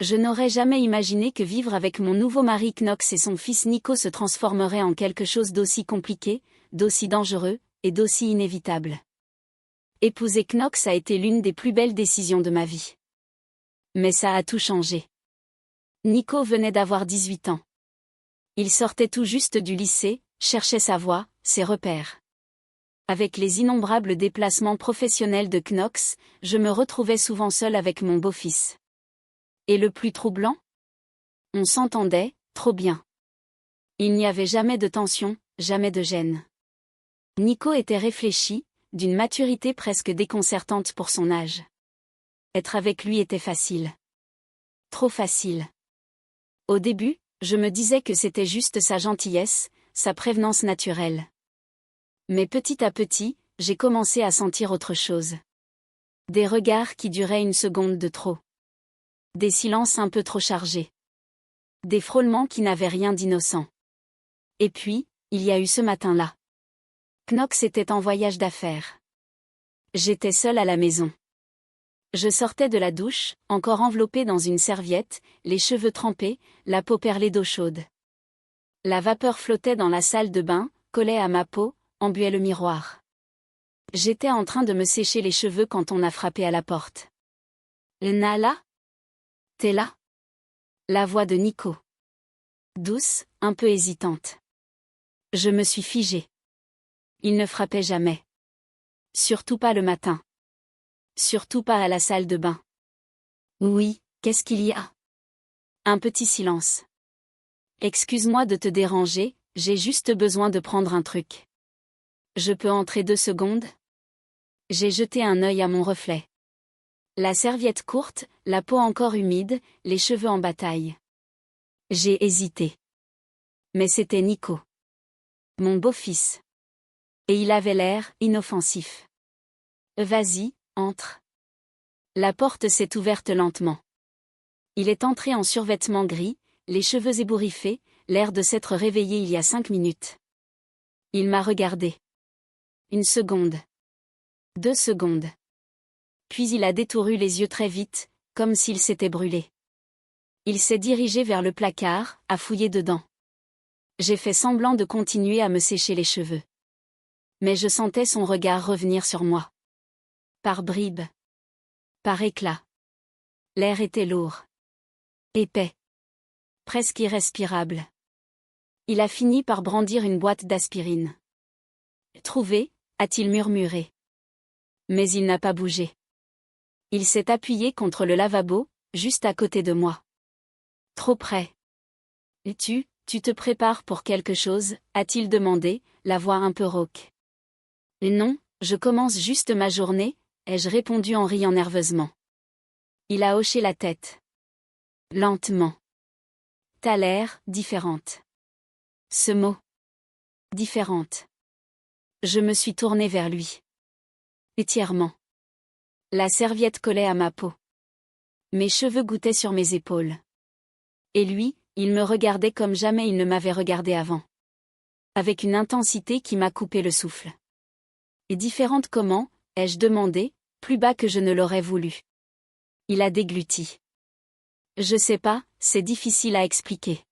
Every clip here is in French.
Je n'aurais jamais imaginé que vivre avec mon nouveau mari Knox et son fils Nico se transformerait en quelque chose d'aussi compliqué, d'aussi dangereux, et d'aussi inévitable. Épouser Knox a été l'une des plus belles décisions de ma vie. Mais ça a tout changé. Nico venait d'avoir 18 ans. Il sortait tout juste du lycée, cherchait sa voie, ses repères. Avec les innombrables déplacements professionnels de Knox, je me retrouvais souvent seule avec mon beau-fils. Et le plus troublant ? On s'entendait, trop bien. Il n'y avait jamais de tension, jamais de gêne. Nico était réfléchi, d'une maturité presque déconcertante pour son âge. Être avec lui était facile. Trop facile. Au début, je me disais que c'était juste sa gentillesse, sa prévenance naturelle. Mais petit à petit, j'ai commencé à sentir autre chose. Des regards qui duraient une seconde de trop. Des silences un peu trop chargés. Des frôlements qui n'avaient rien d'innocent. Et puis, il y a eu ce matin-là. Knox était en voyage d'affaires. J'étais seule à la maison. Je sortais de la douche, encore enveloppée dans une serviette, les cheveux trempés, la peau perlée d'eau chaude. La vapeur flottait dans la salle de bain, collait à ma peau, embuait le miroir. J'étais en train de me sécher les cheveux quand on a frappé à la porte. Nala ? T'es là ? La voix de Nico. Douce, un peu hésitante. Je me suis figée. Il ne frappait jamais. Surtout pas le matin. Surtout pas à la salle de bain. Oui, qu'est-ce qu'il y a ? Un petit silence. Excuse-moi de te déranger, j'ai juste besoin de prendre un truc. Je peux entrer 2 secondes ? J'ai jeté un œil à mon reflet. La serviette courte, la peau encore humide, les cheveux en bataille. J'ai hésité. Mais c'était Nico. Mon beau-fils. Et il avait l'air inoffensif. Vas-y, entre. La porte s'est ouverte lentement. Il est entré en survêtement gris, les cheveux ébouriffés, l'air de s'être réveillé il y a 5 minutes. Il m'a regardé. 1 seconde. 2 secondes. Puis il a détournu les yeux très vite, comme s'il s'était brûlé. Il s'est dirigé vers le placard, a fouillé dedans. J'ai fait semblant de continuer à me sécher les cheveux. Mais je sentais son regard revenir sur moi. Par bribes. Par éclats. L'air était lourd. Épais. Presque irrespirable. Il a fini par brandir une boîte d'aspirine. Trouvé, a-t-il murmuré. Mais il n'a pas bougé. Il s'est appuyé contre le lavabo, juste à côté de moi. Trop près. Et tu te prépares pour quelque chose, a-t-il demandé, la voix un peu rauque. Non, je commence juste ma journée, ai-je répondu en riant nerveusement. Il a hoché la tête. Lentement. T'as l'air différente. Ce mot. Différente. Je me suis tournée vers lui. Étirement. La serviette collait à ma peau. Mes cheveux gouttaient sur mes épaules. Et lui, il me regardait comme jamais il ne m'avait regardé avant. Avec une intensité qui m'a coupé le souffle. Et différente comment, ai-je demandé, plus bas que je ne l'aurais voulu. Il a dégluti. Je sais pas, c'est difficile à expliquer.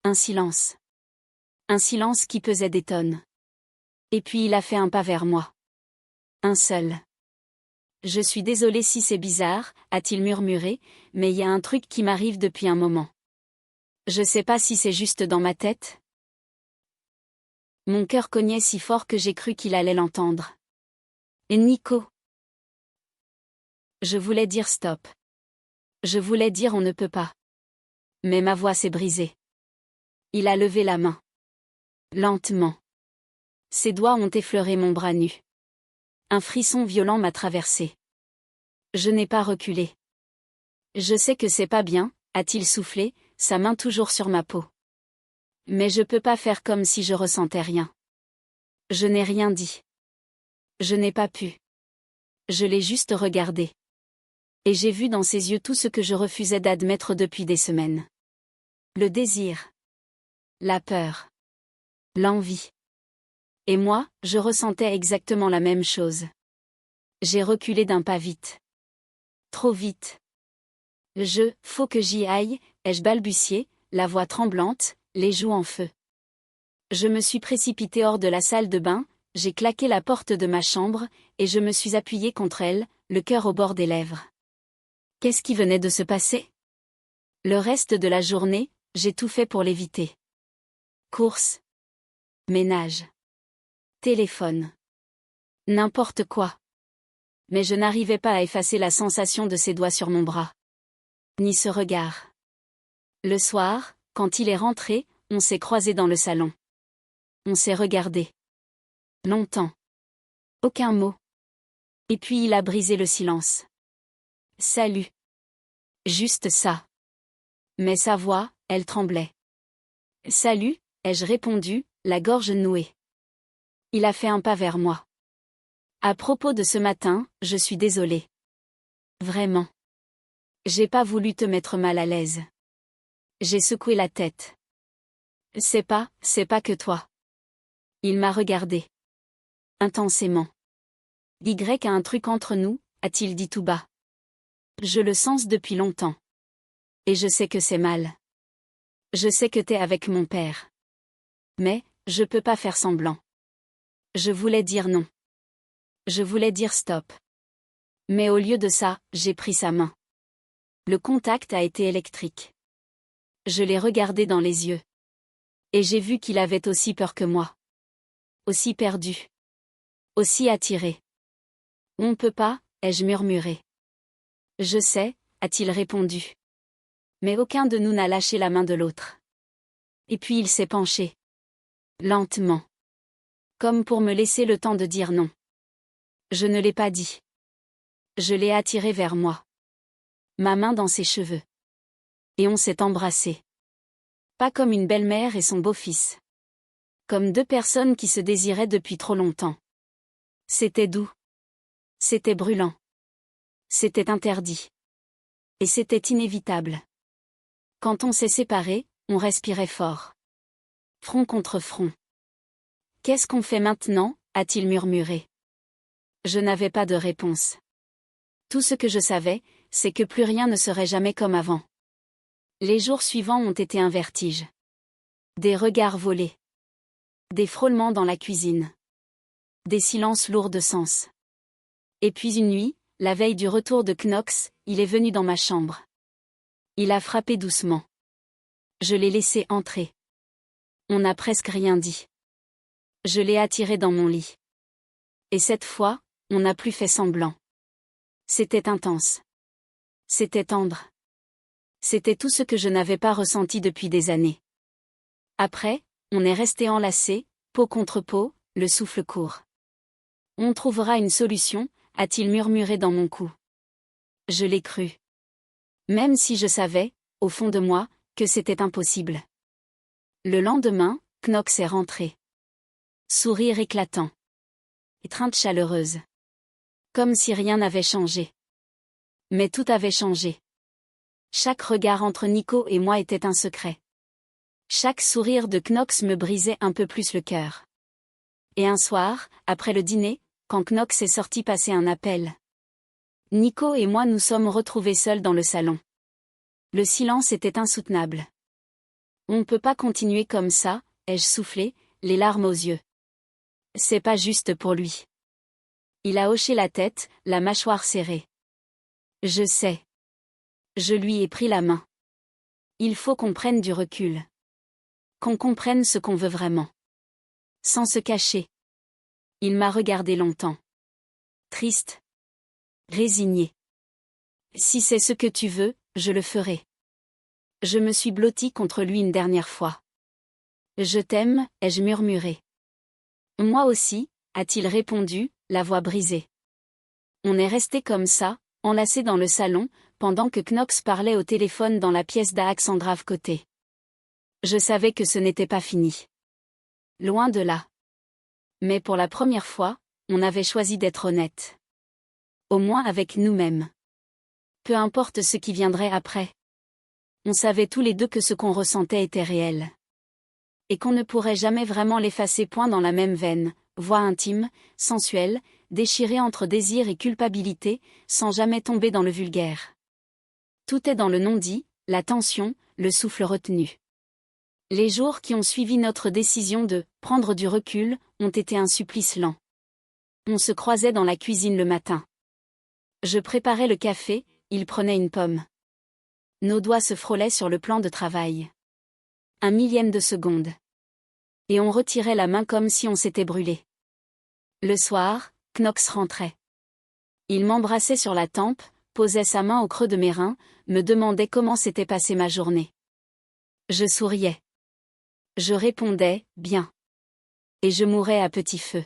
Un silence. Un silence qui pesait des tonnes. Et puis il a fait un pas vers moi. Un seul. Je suis désolé si c'est bizarre, a-t-il murmuré, mais il y a un truc qui m'arrive depuis un moment. Je sais pas si c'est juste dans ma tête. Mon cœur cognait si fort que j'ai cru qu'il allait l'entendre. Et Nico. Je voulais dire stop. Je voulais dire on ne peut pas. Mais ma voix s'est brisée. Il a levé la main. Lentement. Ses doigts ont effleuré mon bras nu. Un frisson violent m'a traversé. Je n'ai pas reculé. Je sais que c'est pas bien, a-t-il soufflé, sa main toujours sur ma peau. Mais je peux pas faire comme si je ressentais rien. Je n'ai rien dit. Je n'ai pas pu. Je l'ai juste regardé. Et j'ai vu dans ses yeux tout ce que je refusais d'admettre depuis des semaines. Le désir. La peur. L'envie. Et moi, je ressentais exactement la même chose. J'ai reculé d'un pas vite. Trop vite. Faut que j'y aille, ai-je balbutié, la voix tremblante, les joues en feu. Je me suis précipitée hors de la salle de bain, j'ai claqué la porte de ma chambre, et je me suis appuyée contre elle, le cœur au bord des lèvres. Qu'est-ce qui venait de se passer? Le reste de la journée, j'ai tout fait pour l'éviter. Courses, ménage, téléphone, n'importe quoi. Mais je n'arrivais pas à effacer la sensation de ses doigts sur mon bras. Ni ce regard. Le soir, quand il est rentré, on s'est croisés dans le salon. On s'est regardé. Longtemps. Aucun mot. Et puis il a brisé le silence. Salut. Juste ça. Mais sa voix, elle tremblait. Salut, ai-je répondu, la gorge nouée. Il a fait un pas vers moi. À propos de ce matin, je suis désolée. Vraiment. J'ai pas voulu te mettre mal à l'aise. J'ai secoué la tête. C'est pas que toi. Il m'a regardé. Intensément. Y a un truc entre nous, a-t-il dit tout bas. Je le sens depuis longtemps. Et je sais que c'est mal. Je sais que t'es avec mon père. Mais, je peux pas faire semblant. Je voulais dire non. Je voulais dire stop. Mais au lieu de ça, j'ai pris sa main. Le contact a été électrique. Je l'ai regardé dans les yeux. Et j'ai vu qu'il avait aussi peur que moi. Aussi perdu. Aussi attiré. On peut pas, ai-je murmuré. Je sais, a-t-il répondu. Mais aucun de nous n'a lâché la main de l'autre. Et puis il s'est penché. Lentement. Comme pour me laisser le temps de dire non. Je ne l'ai pas dit. Je l'ai attiré vers moi. Ma main dans ses cheveux. Et on s'est embrassés. Pas comme une belle-mère et son beau-fils. Comme deux personnes qui se désiraient depuis trop longtemps. C'était doux. C'était brûlant. C'était interdit. Et c'était inévitable. Quand on s'est séparés, on respirait fort. Front contre front. Qu'est-ce qu'on fait maintenant, a-t-il murmuré. Je n'avais pas de réponse. Tout ce que je savais, c'est que plus rien ne serait jamais comme avant. Les jours suivants ont été un vertige. Des regards volés. Des frôlements dans la cuisine. Des silences lourds de sens. Et puis une nuit, la veille du retour de Knox, il est venu dans ma chambre. Il a frappé doucement. Je l'ai laissé entrer. On n'a presque rien dit. Je l'ai attiré dans mon lit. Et cette fois, on n'a plus fait semblant. C'était intense. C'était tendre. C'était tout ce que je n'avais pas ressenti depuis des années. Après, on est resté enlacés, peau contre peau, le souffle court. On trouvera une solution, a-t-il murmuré dans mon cou. Je l'ai cru. Même si je savais, au fond de moi, que c'était impossible. Le lendemain, Knox est rentré. Sourire éclatant. Étreinte chaleureuse. Comme si rien n'avait changé. Mais tout avait changé. Chaque regard entre Nico et moi était un secret. Chaque sourire de Knox me brisait un peu plus le cœur. Et un soir, après le dîner, quand Knox est sorti passer un appel, Nico et moi nous sommes retrouvés seuls dans le salon. Le silence était insoutenable. On ne peut pas continuer comme ça, ai-je soufflé, les larmes aux yeux. C'est pas juste pour lui. Il a hoché la tête, la mâchoire serrée. Je sais. Je lui ai pris la main. Il faut qu'on prenne du recul. Qu'on comprenne ce qu'on veut vraiment. Sans se cacher. Il m'a regardé longtemps. Triste. Résigné. Si c'est ce que tu veux, je le ferai. Je me suis blottie contre lui une dernière fois. Je t'aime, ai-je murmuré. Moi aussi, a-t-il répondu, la voix brisée. On est resté comme ça, enlacés dans le salon, pendant que Knox parlait au téléphone dans la pièce d'Alexandra côté. Je savais que ce n'était pas fini. Loin de là. Mais pour la première fois, on avait choisi d'être honnête. Au moins avec nous-mêmes. Peu importe ce qui viendrait après. On savait tous les deux que ce qu'on ressentait était réel. Et qu'on ne pourrait jamais vraiment l'effacer point dans la même veine, voix intime, sensuelle, déchirée entre désir et culpabilité, sans jamais tomber dans le vulgaire. Tout est dans le non-dit, la tension, le souffle retenu. Les jours qui ont suivi notre décision de « prendre du recul » ont été un supplice lent. On se croisait dans la cuisine le matin. Je préparais le café, il prenait une pomme. Nos doigts se frôlaient sur le plan de travail. Un millième de seconde. Et on retirait la main comme si on s'était brûlé. Le soir, Knox rentrait. Il m'embrassait sur la tempe, posait sa main au creux de mes reins, me demandait comment s'était passée ma journée. Je souriais. Je répondais, bien. Et je mourais à petit feu.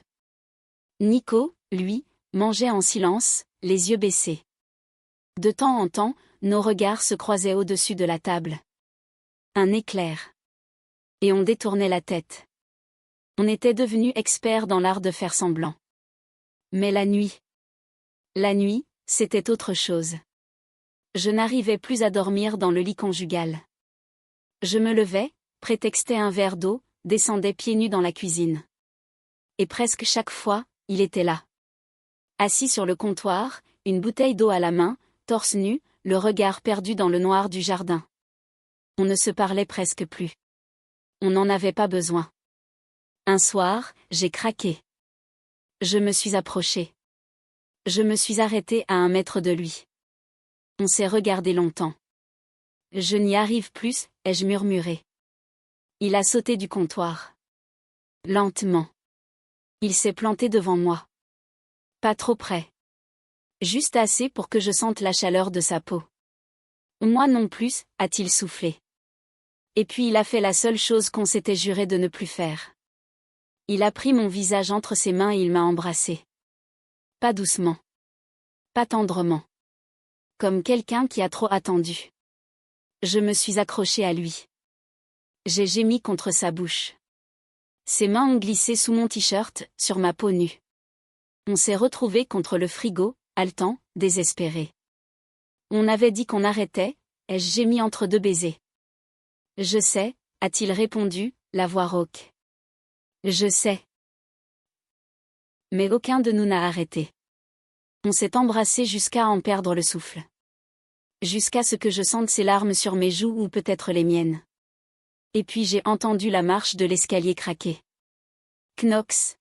Nico, lui, mangeait en silence, les yeux baissés. De temps en temps, nos regards se croisaient au-dessus de la table. Un éclair. Et on détournait la tête. On était devenus experts dans l'art de faire semblant. Mais la nuit, c'était autre chose. Je n'arrivais plus à dormir dans le lit conjugal. Je me levais, prétextais un verre d'eau, descendais pieds nus dans la cuisine. Et presque chaque fois, il était là. Assis sur le comptoir, une bouteille d'eau à la main, torse nu, le regard perdu dans le noir du jardin. On ne se parlait presque plus. On n'en avait pas besoin. Un soir, j'ai craqué. Je me suis approchée. Je me suis arrêtée à 1 mètre de lui. On s'est regardé longtemps. Je n'y arrive plus, ai-je murmuré. Il a sauté du comptoir. Lentement. Il s'est planté devant moi. Pas trop près. Juste assez pour que je sente la chaleur de sa peau. Moi non plus, a-t-il soufflé. Et puis il a fait la seule chose qu'on s'était juré de ne plus faire. Il a pris mon visage entre ses mains et il m'a embrassé. Pas doucement. Pas tendrement. Comme quelqu'un qui a trop attendu. Je me suis accrochée à lui. J'ai gémi contre sa bouche. Ses mains ont glissé sous mon t-shirt, sur ma peau nue. On s'est retrouvés contre le frigo, haletant, désespérés. On avait dit qu'on arrêtait, ai-je gémi entre 2 baisers. Je sais, a-t-il répondu, la voix rauque. Je sais. Mais aucun de nous n'a arrêté. On s'est embrassé jusqu'à en perdre le souffle. Jusqu'à ce que je sente ses larmes sur mes joues ou peut-être les miennes. Et puis j'ai entendu la marche de l'escalier craquer. Knox.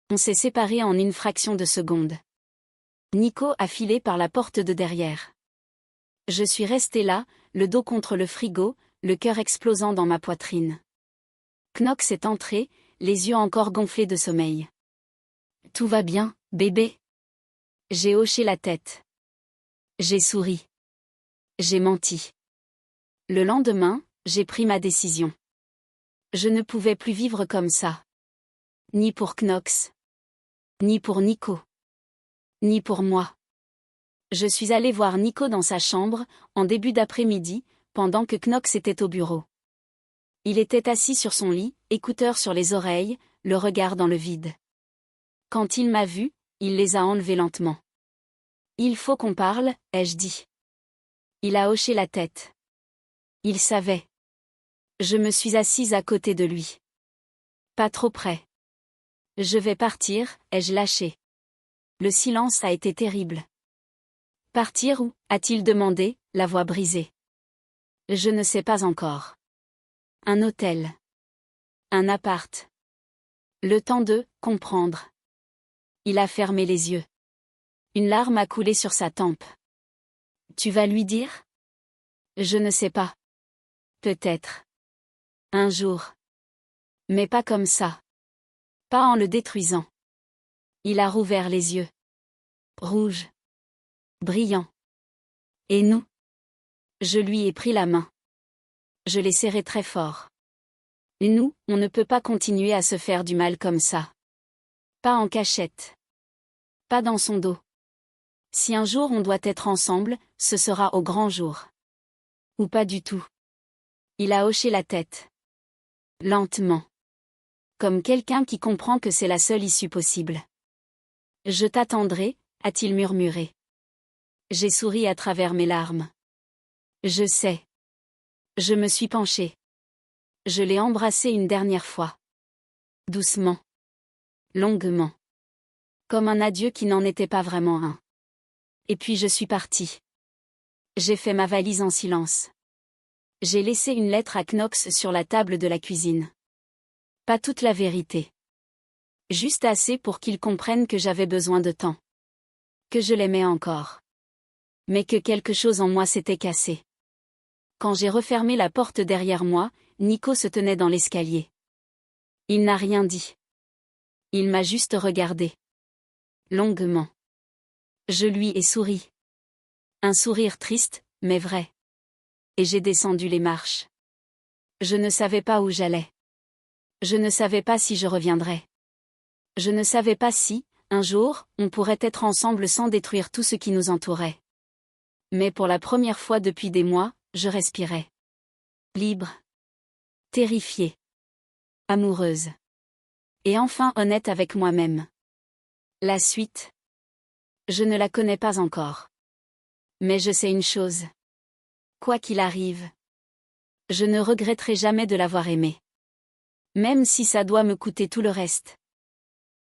On s'est séparés en une fraction de seconde. Nico a filé par la porte de derrière. Je suis restée là, le dos contre le frigo, le cœur explosant dans ma poitrine. Knox est entré, les yeux encore gonflés de sommeil. Tout va bien, bébé? J'ai hoché la tête. J'ai souri. J'ai menti. Le lendemain, j'ai pris ma décision. Je ne pouvais plus vivre comme ça. Ni pour Knox. Ni pour Nico. Ni pour moi. Je suis allée voir Nico dans sa chambre, en début d'après-midi, pendant que Knox était au bureau. Il était assis sur son lit, écouteurs sur les oreilles, le regard dans le vide. Quand il m'a vue, il les a enlevés lentement. Il faut qu'on parle, ai-je dit. Il a hoché la tête. Il savait. Je me suis assise à côté de lui. Pas trop près. Je vais partir, ai-je lâché. Le silence a été terrible. Partir où, a-t-il demandé, la voix brisée. Je ne sais pas encore. Un hôtel. Un appart. Le temps de comprendre. Il a fermé les yeux. Une larme a coulé sur sa tempe. Tu vas lui dire? Je ne sais pas. Peut-être. Un jour. Mais pas comme ça. Pas en le détruisant. Il a rouvert les yeux. Rouges. Brillants. Et nous? Je lui ai pris la main. Je l'ai serré très fort. Et nous, on ne peut pas continuer à se faire du mal comme ça. Pas en cachette. Pas dans son dos. Si un jour on doit être ensemble, ce sera au grand jour. Ou pas du tout. Il a hoché la tête. Lentement. Comme quelqu'un qui comprend que c'est la seule issue possible. Je t'attendrai, a-t-il murmuré. J'ai souri à travers mes larmes. Je sais. Je me suis penchée. Je l'ai embrassé une dernière fois. Doucement. Longuement. Comme un adieu qui n'en était pas vraiment un. Et puis je suis partie. J'ai fait ma valise en silence. J'ai laissé une lettre à Knox sur la table de la cuisine. Pas toute la vérité. Juste assez pour qu'il comprenne que j'avais besoin de temps. Que je l'aimais encore. Mais que quelque chose en moi s'était cassé. Quand j'ai refermé la porte derrière moi, Nico se tenait dans l'escalier. Il n'a rien dit. Il m'a juste regardé. Longuement. Je lui ai souri. Un sourire triste, mais vrai. Et j'ai descendu les marches. Je ne savais pas où j'allais. Je ne savais pas si je reviendrais. Je ne savais pas si, un jour, on pourrait être ensemble sans détruire tout ce qui nous entourait. Mais pour la première fois depuis des mois, je respirais. Libre. Terrifiée. Amoureuse. Et enfin honnête avec moi-même. La suite. Je ne la connais pas encore. Mais je sais une chose. Quoi qu'il arrive. Je ne regretterai jamais de l'avoir aimé. Même si ça doit me coûter tout le reste.